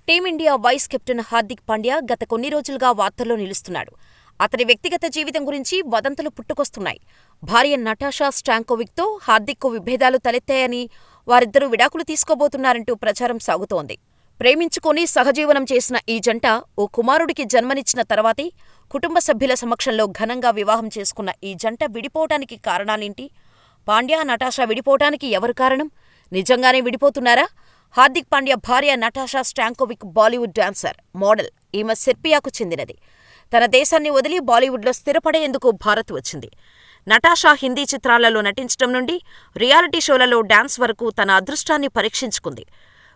Team India vice captain Hardik Pandya గత కొన్ని రోజులుగా వార్తల్లో నిలుస్తున్నాడు. అతని వ్యక్తిగత జీవితం గురించి వదంతులు పుట్టుకొస్తున్నాయి. భార్య నటాషా స్టాంకోవిక్తో హార్దిక్కు విభేదాలు తలెత్తాయని, వారిద్దరూ విడాకులు తీసుకోబోతున్నారంటూ ప్రచారం సాగుతోంది. ప్రేమించుకుని సహజీవనం చేసిన ఈ జంట ఓ కుమారుడికి జన్మనిచ్చిన తర్వాతే కుటుంబ సభ్యుల సమక్షంలో ఘనంగా వివాహం చేసుకున్న ఈ జంట విడిపోవటానికి కారణాలేంటి? పాండ్యా, నటాషా విడిపోవటానికి ఎవరు కారణం? నిజంగానే విడిపోతున్నారా? హార్దిక్ పాండ్యా భార్య నటాషా స్టాంకోవిక్ బాలీవుడ్ డాన్సర్, మోడల్. ఈమె సెర్బియాకు చెందినది. తన దేశాన్ని వదిలి బాలీవుడ్లో స్థిరపడేందుకు భారత్ వచ్చింది. నటాషా హిందీ చిత్రాలలో నటించడం నుండి రియాలిటీ షోలలో డాన్స్ వరకు తన అదృష్టాన్ని పరీక్షించుకుంది.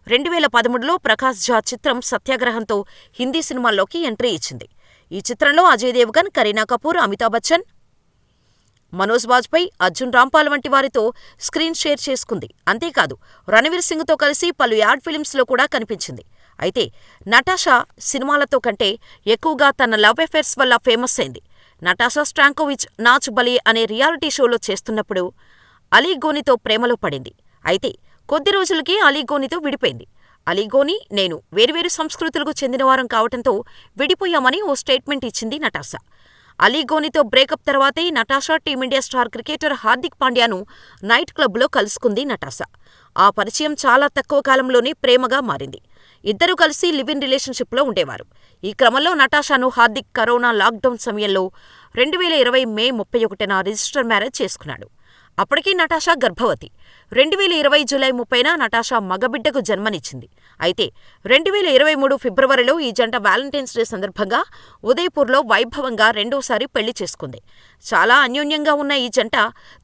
2013లో ప్రకాష్ ఝా చిత్రం సత్యాగ్రహంతో హిందీ సినిమాల్లోకి ఎంట్రీ ఇచ్చింది. ఈ చిత్రంలో అజయ్ దేవగన్, కరీనా కపూర్, అమితాబ్ బచ్చన్, మనోజ్ వాజ్పేయి, అర్జున్ రాంపాల్ వంటి వారితో స్క్రీన్ షేర్ చేసుకుంది. అంతేకాదు, రణవీర్ సింగ్తో కలిసి పలు యాడ్ ఫిల్మ్స్లో కూడా కనిపించింది. అయితే నటాషా సినిమాలతో కంటే ఎక్కువగా తన లవ్ అఫైర్స్ వల్ల ఫేమస్ అయింది. నటాషా స్టాంకోవిచ్ నాచ్ బలి అనే రియాలిటీ షోలో చేస్తున్నప్పుడు అలీ గోనితో ప్రేమలో పడింది. అయితే కొద్ది రోజులకి అలీ గోనితో విడిపోయింది. అలీ గోని, నేను వేర్వేరు సంస్కృతులకు చెందినవారం కావటంతో విడిపోయామని ఓ స్టేట్మెంట్ ఇచ్చింది నటాషా. అలీ గోనితో బ్రేకప్ తర్వాతే Natasha team India star cricketer Hardik పాండ్యాను నైట్ క్లబ్లో కలుసుకుంది నటాషా. ఆ పరిచయం చాలా తక్కువ కాలంలోనే ప్రేమగా మారింది. ఇద్దరూ కలిసి లివ్ ఇన్ రిలేషన్షిప్లో ఉండేవారు. ఈ క్రమంలో నటాషాను హార్దిక్ కరోనా లాక్డౌన్ సమయంలో 2020 మే 31న రిజిస్టర్ మ్యారేజ్ చేసుకున్నాడు. అప్పటికీ నటాషా గర్భవతి. 2020 జూలై 30న నటాషా మగబిడ్డకు జన్మనిచ్చింది. అయితే 2023 ఫిబ్రవరిలో ఈ జంట వ్యాలంటైన్స్ డే సందర్భంగా ఉదయ్పూర్లో వైభవంగా రెండోసారి పెళ్లి చేసుకుంది. చాలా అన్యోన్యంగా ఉన్న ఈ జంట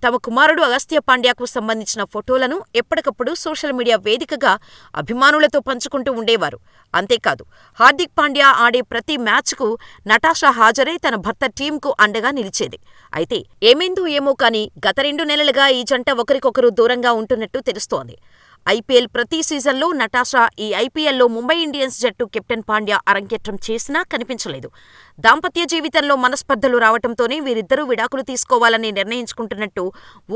తమ కుమారుడు అగస్త్య పాండ్యాకు సంబంధించిన ఫోటోలను ఎప్పటికప్పుడు సోషల్ మీడియా వేదికగా అభిమానులతో పంచుకుంటూ ఉండేవారు. అంతేకాదు, హార్దిక్ పాండ్యా ఆడే ప్రతి మ్యాచ్కు నటాషా హాజరై తన భర్త టీంకు అండగా నిలిచేది. అయితే ఏమైందో ఏమో కానీ గత 2 నెలలుగా ఈ జంట ఒకరికొకరు దూరంగా ఉంటున్నట్టు తెలుస్తోంది. ఐపీఎల్ ప్రతి సీజన్లో నటాషా ఈ ఐపీఎల్లో ముంబై ఇండియన్స్ జట్టు కెప్టెన్ పాండ్యా అరంగేట్రం చేసినా కనిపించలేదు. దాంపత్య జీవితంలో మనస్పర్ధలు రావటంతోనే వీరిద్దరూ విడాకులు తీసుకోవాలని నిర్ణయించుకుంటున్నట్టు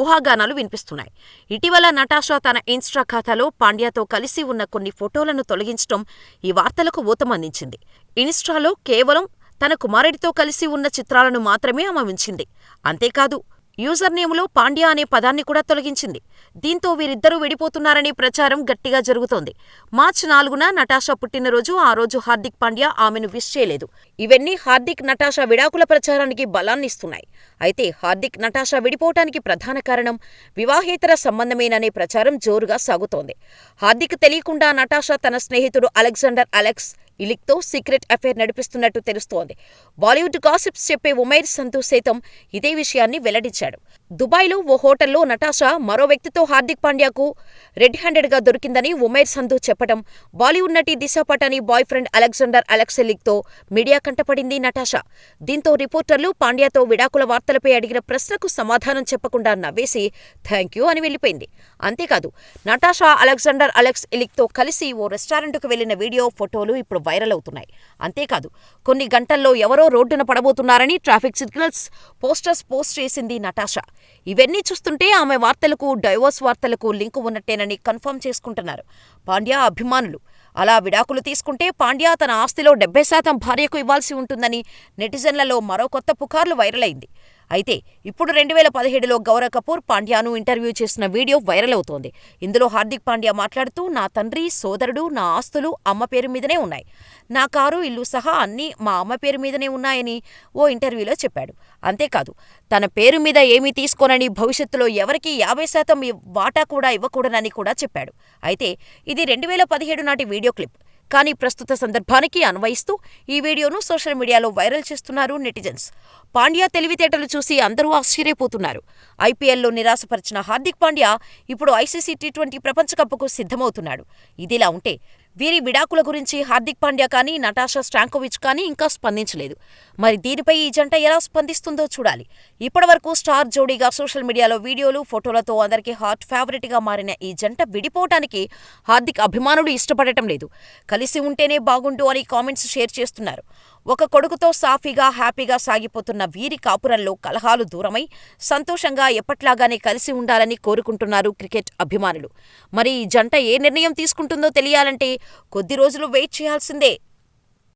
ఊహాగానాలు వినిపిస్తున్నాయి. ఇటీవల నటాషా తన ఇన్స్టా ఖాతాలో పాండ్యాతో కలిసి ఉన్న కొన్ని ఫోటోలను తొలగించడం ఈ వార్తలకు ఊతమందించింది. ఇన్స్టాలో కేవలం తన కుమారుడితో కలిసి ఉన్న చిత్రాలను మాత్రమే ఆమె ఉంచింది. అంతేకాదు, యూజర్ నేములో పాండ్యా అనే పదాన్ని కూడా తొలగించింది. దీంతో వీరిద్దరూ విడిపోతున్నారనే ప్రచారం గట్టిగా జరుగుతోంది. మార్చి 4న నటాషా పుట్టినరోజు. ఆ రోజు హార్దిక్ పాండ్యా ఆమెను విష్ చేయలేదు. ఇవన్నీ హార్దిక్, నటాషా విడాకుల ప్రచారానికి బలాన్నిస్తున్నాయి. అయితే హార్దిక్, నటాషా విడిపోవటానికి ప్రధాన కారణం వివాహేతర సంబంధమేననే ప్రచారం జోరుగా సాగుతోంది. హార్దిక్ తెలియకుండా నటాషా తన స్నేహితుడు అలెగ్జాండర్ ఇలిక్తో సీక్రెట్ అఫైర్ నడిపిస్తున్నట్టు తెలుస్తోంది. బాలీవుడ్ గాసిప్స్ చెప్పే ఉమైర్ సంధు సైతం ఇదే విషయాన్ని వెల్లడించాడు. దుబాయ్లో ఓ హోటల్లో నటాషా మరో వ్యక్తితో హార్దిక్ పాండ్యాకు రెడ్ హ్యాండెడ్గా దొరికిందని ఉమైర్ సంధు చెప్పడం, బాలీవుడ్ నటి Disha Patani boyfriend Alexander ఇలిక్తో మీడియా కంటపడింది నటాషా. దీంతో రిపోర్టర్లు పాండ్యాతో విడాకుల వార్తలపై అడిగిన ప్రశ్నకు సమాధానం చెప్పకుండా నవ్వేసి థ్యాంక్యూ అని వెళ్లిపోయింది. అంతేకాదు, నటాషా అలెగ్జాండర్ ఇలిక్తో కలిసి ఓ రెస్టారెంట్కు వెళ్లిన వీడియో, ఫోటోలు ఇప్పుడు వైరల్ అవుతున్నాయి. అంతేకాదు, కొన్ని గంటల్లో ఎవరో రోడ్డున పడబోతున్నారని ట్రాఫిక్ సిగ్నల్స్, పోస్టర్స్ పోస్ట్ చేసింది నటాషా. ఇవన్నీ చూస్తుంటే ఆమె వార్తలకు, డైవోర్స్ వార్తలకు లింకు ఉన్నట్టేనని కన్ఫర్మ్ చేసుకుంటున్నారు పాండ్యా అభిమానులు. అలా విడాకులు తీసుకుంటే పాండ్యా తన ఆస్తిలో 70% భార్యకు ఇవ్వాల్సి ఉంటుందని నెటిజన్లలో మరో కొత్త పుకార్లు వైరల్ అయింది. అయితే ఇప్పుడు 2017లో గౌరవ్ కపూర్ పాండ్యాను ఇంటర్వ్యూ చేసిన వీడియో వైరల్ అవుతోంది. ఇందులో హార్దిక్ పాండ్యా మాట్లాడుతూ, నా తండ్రి, సోదరుడు, నా ఆస్తులు అమ్మ పేరు మీదనే ఉన్నాయి. నా కారు, ఇల్లు సహా అన్నీ మా అమ్మ పేరు మీదనే ఉన్నాయని ఓ ఇంటర్వ్యూలో చెప్పాడు. అంతేకాదు, తన పేరు మీద ఏమీ తీసుకోనని, భవిష్యత్తులో ఎవరికీ 50% వాటా కూడా ఇవ్వకూడదని కూడా చెప్పాడు. అయితే ఇది 2017 నాటి వీడియో క్లిప్. కానీ ప్రస్తుత సందర్భానికి అన్వయిస్తూ ఈ వీడియోను సోషల్ మీడియాలో వైరల్ చేస్తున్నారు నెటిజన్స్. పాండ్యా తెలివితేటలు చూసి అందరూ ఆశ్చర్యపోతున్నారు. ఐపీఎల్లో నిరాశపరిచిన హార్దిక్ పాండ్యా ఇప్పుడు ఐసీసీ టీ20 ప్రపంచ కప్కు సిద్ధమవుతున్నాడు. ఇదిలా ఉంటే వీరి విడాకుల గురించి హార్దిక్ పాండ్యా కానీ, నటాషా స్టాంకోవిచ్ కానీ ఇంకా స్పందించలేదు. మరి దీనిపై ఈ జంట ఎలా స్పందిస్తుందో చూడాలి. ఇప్పటివరకు స్టార్ జోడీగా సోషల్ మీడియాలో వీడియోలు, ఫోటోలతో అందరికీ హాట్ ఫేవరెట్గా మారిన ఈ జంట విడిపోవటానికి హార్దిక్ అభిమానులు ఇష్టపడటం లేదు. కలిసి ఉంటేనే బాగుండు అని కామెంట్స్ షేర్ చేస్తున్నారు. ఒక కొడుకుతో సాఫీగా, హ్యాపీగా సాగిపోతున్న వీరి కాపురంలో కలహాలు దూరమై సంతోషంగా ఎప్పట్లాగానే కలిసి ఉండాలని కోరుకుంటున్నారు క్రికెట్ అభిమానులు. మరి ఈ జంట ఏ నిర్ణయం తీసుకుంటుందో తెలియాలంటే కొద్ది రోజులు వెయిట్ చేయాల్సిందే.